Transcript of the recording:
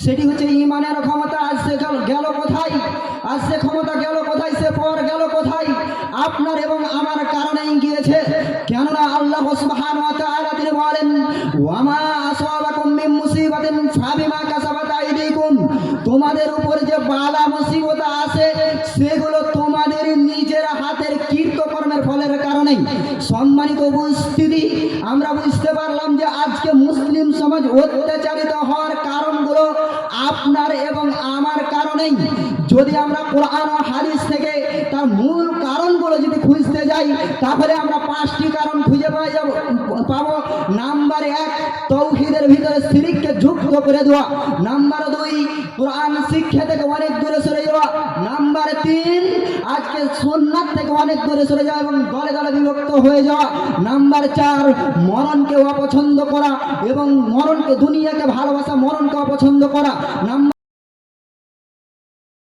সেটি হচ্ছে ইমানের ক্ষমতা। আজ সে গেল কোথায়? আজ সে ক্ষমতা গেল কোথায়? সে পর গেল কোথায়? আপনার এবং আমার কারণেই গিয়েছে। কেননা আল্লাহ সুবহানাহু ওয়া তাআলা তিনি বলেন, ওয়ামা আসাবাকুম মিন মুসিবাতিন ফাবিমা কাসাবাত আইদিকুম, তোমাদের উপর যে বালা মুসিবত আসে সেগুলো তোমাদের নিজের হাতের কৃতকর্মের ফলের কারণেই। সম্মানিত উপস্থিতি, আমরা বুঝতে পারলাম যে আজকে মুসলিম সমাজ অত্যাচারিত হওয়ার কারণগুলো আপনার এবং আমার কারণেই। যদি আমরা কোরআন ও হাদিস থেকে তার মূল কারণগুলো যদি খুঁজতে যাই, তাহলে আমরা 5টি কারণ খুঁজে পাবো। নাম্বার 1, তৌহিদের ভিতরে শিরককে যুক্ত করে দেওয়া। নাম্বার 2, কোরআন শিক্ষা থেকে অনেক দূরে সরে যাওয়া। নাম্বার 3, আজকে সুন্নাত থেকে অনেক দূরে সরে যাওয়া এবং দলে দলে বিভক্ত হয়ে যাওয়া। নাম্বার 4, মরণকে অপছন্দ করা এবং মরণকে, দুনিয়াকে ভালোবাসা, মরণকে অপছন্দ করা। নাম্বার